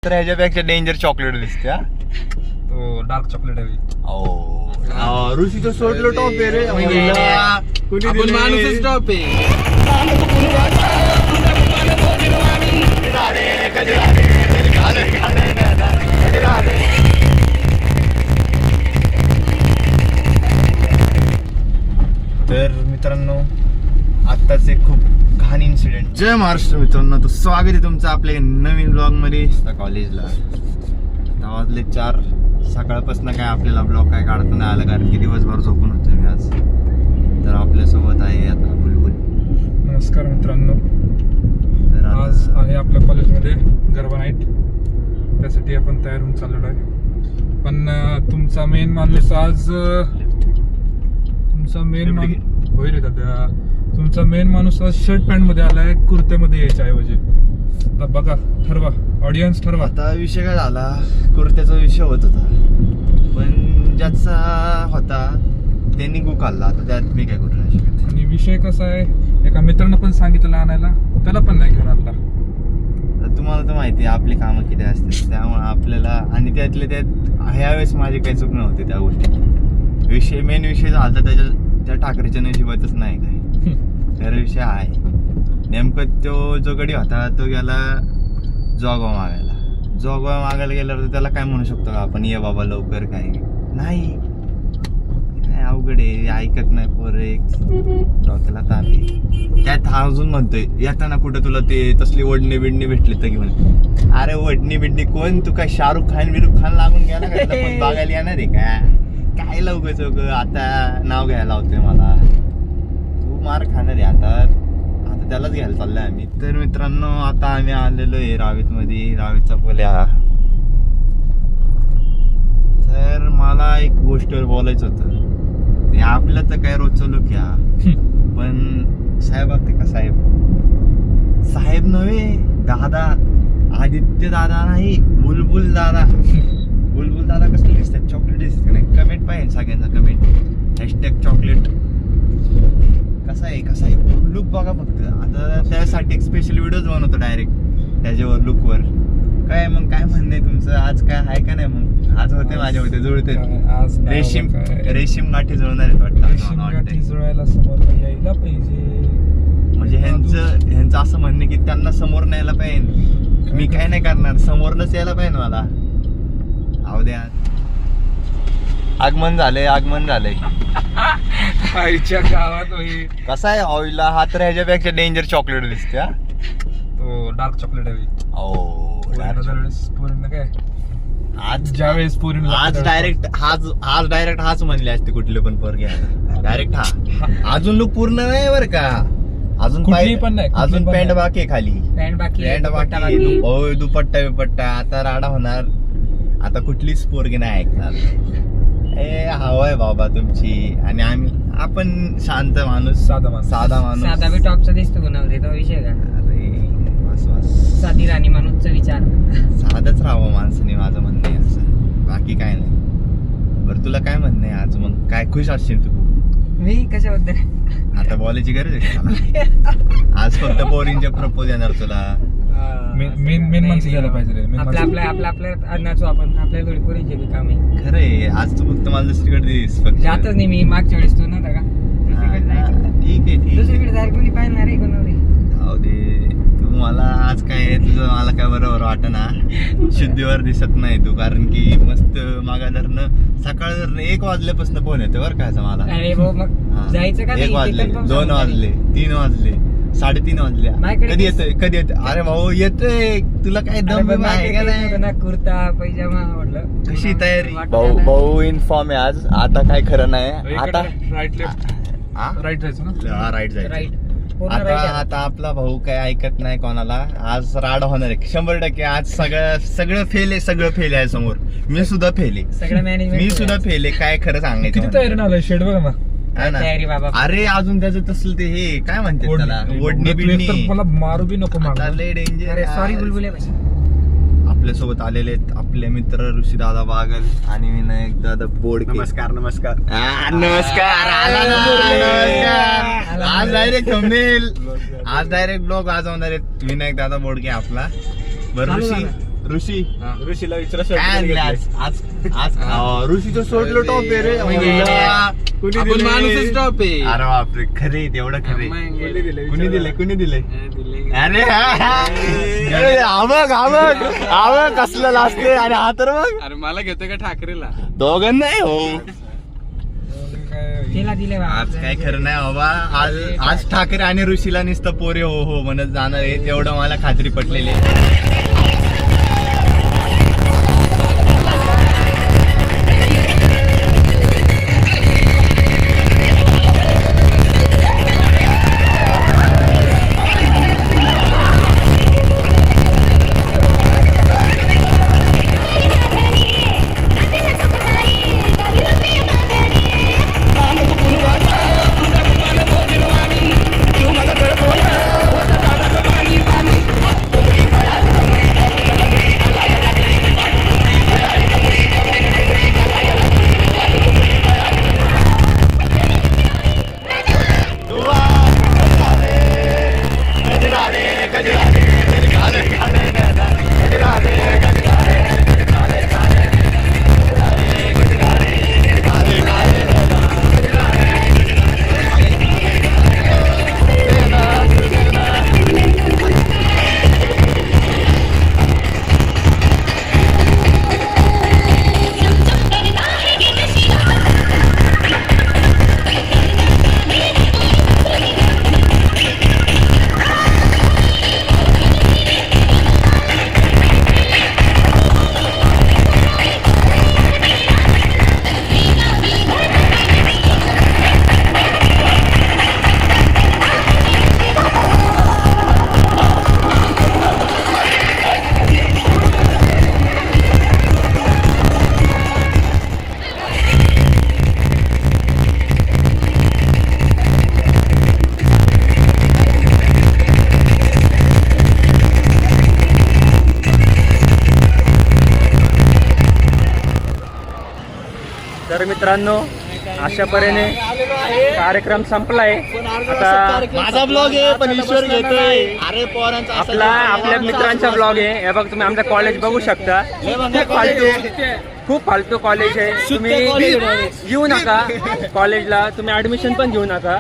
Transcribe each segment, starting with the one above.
तर ह्याच्यापेक्षा danger chocolate दिसते. तो डार्क चॉकलेट आहे. ऋषीचं सोडलं टॉप आहे रे. आपण माणूसच टॉप आहे. तर मित्रांनो, आत्ताच एक खूप घाण इन्सिडेंट. जय महाराष्ट्र मित्रांनो, तर स्वागत आहे तुमचं आपल्या नवीन ब्लॉग मध्ये. कॉलेजला वाजले 4. सकाळपासून काय आपल्याला ब्लॉग काय काढता नाही आलं, कारण की दिवसभर झोपून होतो मी आज. तर आपल्यासोबत आहे आता बुलबुल. नमस्कार मित्रांनो, तर आज आहे आपल्या कॉलेजमध्ये गरबा नाईट. त्यासाठी आपण तयार होऊन चाललेलो आहे. पण तुमचा मेन माणूस आज होईल रे दादा. तुमचा मेन माणूस आज शर्ट पॅन्ट मध्ये आलाय, कुर्त्यामध्ये यायच्या ऐवजी. आता बघा, ठरवा ऑडियन्स, ठरवा. आता विषय काय झाला, कुर्त्याचा विषय होत होता, पण ज्याचा होता त्यांनी गु खाल्ला. आता त्यात मी काय करू नाही शकत. आणि विषय कसा आहे, एका मित्रानं पण सांगितलं आणायला, त्याला पण नाही घेऊन आणला. तुम्हाला तर माहिती आहे आपली कामं किती असतात, त्यामुळे आपल्याला. आणि त्यातले त्यात ह्यावेळेस माझी काही चूक नव्हती त्या गोष्टी. विषय मेन विषय झाला त्या ठाकरेच्या नशिबातच नाही काय. तर विषय आहे नेमकं, तो जो गडी होता तो गेला जॉगवा मागायला गेल्यावर त्याला काय म्हणू शकतो का आपण, ये बाबा लवकर. काय नाही, काय अवघड आहे, ऐकत नाही पोर. एक डोक्याला ताप आहे. त्यात हा अजून म्हणतोय येताना कुठं तुला ते तसली ओढणी बिडणी भेटली तर घेऊन. अरे ओढणी बिडणी कोण, तू काय शाहरुख खान लागून गेला का? पण बघायला येणार आहे का? काय लवकर चौक आता नाव घ्यायला होतंय मला. तू मार खाणार आहे आता त्यालाच घ्यायला चाललंय आम्ही. तर मित्रांनो, आता आम्ही आलेलो आहे रावीत मध्ये, रावीतचा पुल्या. तर मला एक गोष्टीवर बोलायचं होतं. हे आपलं तर काय रोजचं लोक या, पण साहेब आपले का साहेब नव्हे, दादा, आदित्य दादा नाही, बुलबुल दादा. बुलबुल दादा कसं दिसतात, चॉकलेट दिसत नाही. कमेंट पाहिजे सगळ्यांचा, कमेंट हॅशटॅग चॉकलेट. कसा आहे लुक बघा फक्त. आता त्यासाठी एक स्पेशल व्हिडिओज बनवतो डायरेक्ट त्याच्यावर, लुकवर. काय मग काय म्हणणं आहे तुमचं? आज काय आहे का नाही? मग आज होते माझ्या होते जुळते. रेशीम गाठी जुळणार आहेत वाटतं. जुळायला समोर यायला पाहिजे. म्हणजे ह्यांचं असं म्हणणं की त्यांना समोर न्यायला पाहिजे. मी काय नाही करणार, समोरनच यायला पाहिजे मला. आव द्या, आगमन झालंय. आईच्या गावात होई. कसा आहे ऑइलला हा, तर ह्याच्यापेक्षा डेंजर चॉकलेट दिसते. तो डार्क चॉकलेट आहे. काय आज ज्यावेळेस पोरीनं आज डायरेक्ट हाच म्हणले असते कुठले पण पोर घ्यायला. डायरेक्ट हा. अजून लुक पूर्ण नाही बरं का, अजून पण नाही, अजून पॅन्ट बाकी आहे खाली. पॅन्ट बाकी दुपट्टा बिपट्टा. आता राडा होणार. आता कुठलीच पोरगी नाही ऐकणार. हवाय बाबा तुमची. आणि आपण शांत माणूस, साधा माणूस. साधा बी टॉपचा दिसतो गुन्हा, तो विषय का? अरे बस साधी राणी माणूसचा विचार. साधच राहावं माणसाने, माझं म्हणणं आहे असं, बाकी काय नाही. बरं तुला काय म्हणणं आहे आज? मग काय खुश असशील तू? मी कशाबद्दल आता बोलायची गरज आहे मला? आज फक्त पोरींचे प्रपोज येणार तुला. मेन माणसं घ्यायला पाहिजे रे. आपल्या नाचू आपण, आपल्या थोडी पोरींचे बी काम आहे. खरंय, आज तू फक्त मला दुसरीकडे दिस फक्त. जातच नाही मी. मागच्या वेळेस तू नव्हता का? ठीक आहे दुसरीकडे जायला कोणी पाहणार आहे कोणावर? जाऊ दे. तू मला आज काय तुझं मला काय बरोबर वाटना, शुद्धीवर दिसत नाही तू. कारण की मस्त मागा धरणं सकाळ धरणं 1 वाजल्यापासून फोन येतो बरं काय मला. अरे भाऊ, मग जायचं का? 1 वाजले, 2 वाजले, 3 वाजले, 3:30 वाजले. कधी येतोय? अरे भाऊ येतोय. तुला काय दम आहे का नाही? कुर्ता पैजामा म्हटलं. कशी तयारी? भाऊ इन्फॉर्म आहे आज. आता काय खरं नाही. आता राईट जायचं ना. राईट जायचं. राईट. आता आपला भाऊ काय ऐकत नाही कोणाला. आज राड होणार आहे 100%. आज सगळं फेल आहे समोर. मी सुद्धा फेल आहे. सगळं मॅनेजमेंट मी सुद्धा फेल आहे. काय खरं सांगायचं? किती तयारी आलाय शेड बघा ना. तयारी बाबा. अरे अजून त्याचं तसलं ते हे काय म्हणते त्याला, ओढणी बिडणी. मला मारू बी नको. लय डेंजर. सॉरी बुलबुले. आपल्यासोबत आलेले आहेत आपले मित्र ऋषी दादा बागल आणि विनायक दादा बोडके. नमस्कार. आज डायरेक्ट थंबनेल, आज डायरेक्ट ब्लॉग वाजवणार आहेत विनायक दादा बोडके आपला. बरं ऋषी ऋषीला विचारा काय आणलं आज आज ऋषीचं सोडलं टॉप आहे रे कुणी आपण दिले? माणूसच top आहे. अरे बापरे खरे तेवढं खरे कुणी दिले अरे आमक कसलं लाजते आणि हा तर मग अरे मला घेतोय का ठाकरेला दोघं नाही हो तिला दिले बाबा. आज काय खरं नाही बाबा आज ठाकरे आणि ऋषीला नुसतं पोरे हो म्हणत जाणार आहे तेवढं मला खात्री पटलेली आहे. तर मित्रांनो अशा परीने कार्यक्रम संपलाय. आता माझा ब्लॉग आहे पण ईश्वर घेतोय अरे पोरांचा आपल्या मित्रांचा ब्लॉग आहे. हे बघ तुम्ही आमचा कॉलेज बघू शकता. खूप फालतू कॉलेज आहे. तुम्ही येऊ नका कॉलेजला. तुम्ही ऍडमिशन पण घेऊ नका.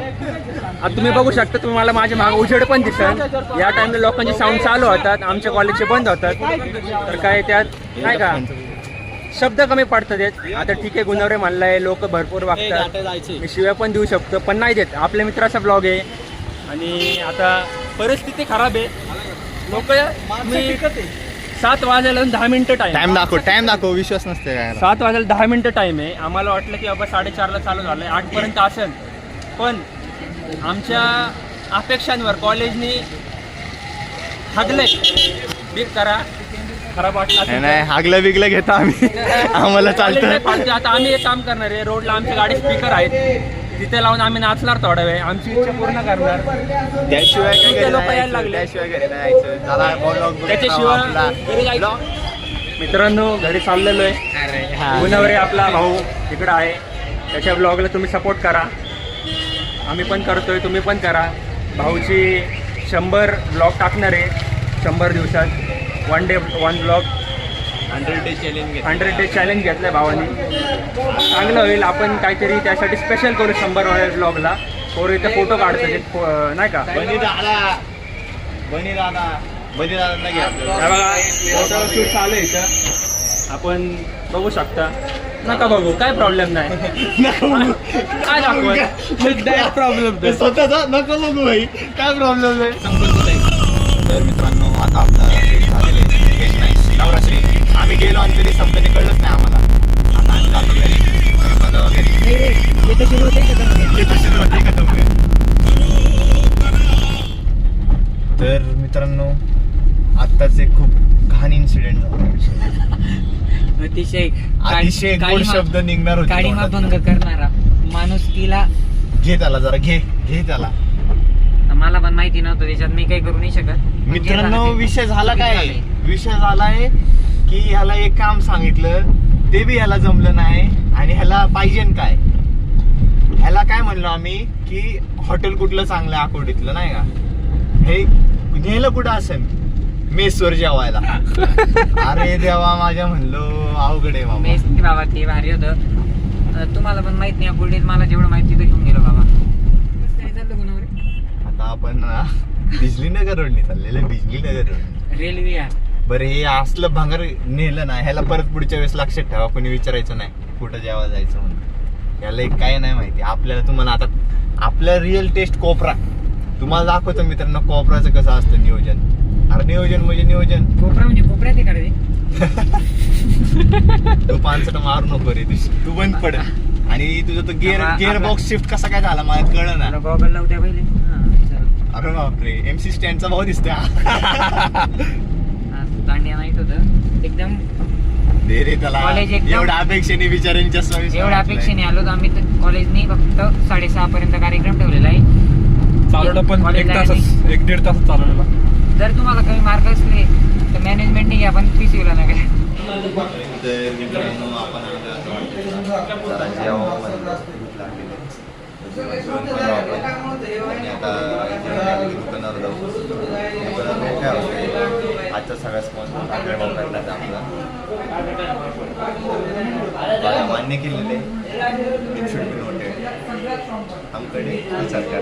आता तुम्ही बघू शकता. तुम्हाला माझ्या मागे उजेड पण दिसेल. या टाइमला लोकांचे साऊंड चालू होतात. आमच्या कॉलेजचे बंद होतात. तर काय त्यात नाही का शब्द कमी पडतात. आता ठीक आहे गुणवरे म्हणलाय लोक भरपूर वागतात. मी शिव्या पण देऊ शकतो पण नाही देत. आपल्या मित्राचा ब्लॉग आहे आणि आता परिस्थिती खराब आहे. लोक 7 वाजायला 10 मिनिटं टाइम दाखव विश्वास नसते काय 7 वाजायला 10 मिनिटं टाइम आहे. आम्हाला वाटलं की बाबा 4:30ला चालू झालंय 8 पर्यंत असेल. पण आमच्या अपेक्षांवर कॉलेजनी हागलंय. बीक करा खराब वाटलं नाही हागलं बिगलं घेता आम्ही आम्हाला चालतं. आता आम्ही एक काम करणार आहे. रोडला आमच्या गाडी स्पीकर आहेत तिथे लावून आम्ही नाचणार थोडा वेळ. आमची इच्छा पूर्ण करणार. त्याशिवाय लोक यायला लागले. त्याच्याशिवाय मित्रांनो घरी चाललेलो आहे. गुणवरे आपला भाऊ तिकडं आहे. त्याच्या ब्लॉगला तुम्ही सपोर्ट करा. आम्ही पण करतोय तुम्ही पण करा. भाऊची 100 ब्लॉग टाकणार आहे 100 दिवसात. 1 डे 1 ब्लॉग 100 डे चॅलेंज घेतलंय भावानी. चांगलं होईल. आपण काहीतरी त्यासाठी स्पेशल करू 100 ब्लॉगला. पोरं इथे फोटो काढतात नाही का. बघा फोटो शूट चालू आहे इथं. आपण बघू शकता. नका बघू काय प्रॉब्लेम नाही. काय दाखवत प्रॉब्लेम स्वतःचा नको बघू भाई काय प्रॉब्लेम नाही. तर मित्रांनो आता आपला नवरात्री आम्ही गेलो आणि तरी संपल्याने कळलंच नाही आम्हाला. आता आम्ही जातो तर मित्रांनो आत्ताच एक खूप घाण इन्सिडेंट झाला. अतिशय गोड शब्द निघणार होते. काळीमा भंग करणारा माणुसकीला घे त्याला जरा घे त्याला. मला पण माहिती नव्हतं त्याच्यात मी काही करू नाही शकत. मित्रांनो विषय झाला काय. विषय झालाय की ह्याला एक काम सांगितलं ते बी ह्याला जमलं नाही. आणि ह्याला पाहिजे काय ह्याला काय म्हणलो आम्ही की हॉटेल कुठलं चांगलं आकोडीतलं नाही का. हे नेलं कुठं असेल मेसवर जेवायला. अरे देवा माझ्या म्हणलो अवघड आहे बाबा. मेस बाबा ते भारी होतं. तुम्हाला पण माहित नाही पुढे मला जेवढं माहिती तिथं घेऊन गेलो बाबा. काय चाललं गुणावर? आता आपण ना बिजलीनगर रोडने चाललेलं. बिजलीनगर रोड रेल्वे या बरं. हे असलं भांगर नेलं ना ह्याला परत पुढच्या वेळेस लक्षात ठेवा. कोणी विचारायचं नाही कुठं जेवायला जायचं म्हणून. याला एक काय नाही माहिती आपल्याला. तुम्हाला आता आपलं रिअल टेस्ट कोपरा तुम्हाला दाखवतो मित्रांनो. कोपराचं कसं असतं नियोजन. अरे नियोजन म्हणजे नियोजन. कोपरा म्हणजे कोपऱ्यात आहे का रे? तू पानसट मारू नको रे. तू बंद पड. आणि तुझं तो गिअर बॉक्स शिफ्ट कसा काय झाला मला कळलं ना. गॉगल लावू द्या पहिले. अरे बापरे एमसी स्टँडचा भाऊ दिसतोय. दांडिया नाईट होतं एकदम. दे रे त्याला. कॉलेज एकदम- एवढ्या अपेक्षेने विचारांच्या एवढ्या अपेक्षेने आलो तर आम्ही कॉलेजनी फक्त 6:30 पर्यंत कार्यक्रम ठेवलेला आहे. चालवलं पण College 1 ला तासच, 1-1.5 तास चालवलेला. जर तुम्हाला कमी मार्क असले तर मॅनेजमेंटने घ्या पण PCU ला नका. तर मित्रांनो आपण आलो असं वाटतं जरा जेवावं म्हणलं. भूक लागलेली आहे. जेवण करू आपण. आणि आता जेवण झालं की दुकानावर जाऊ. दुकानावर काय होतं आजचा सगळा स्पॉन्सर आगळभाव करण्याचा आपला बघा, मान्य केलेले इट शुड बी नोटेड. आमकडे सरकार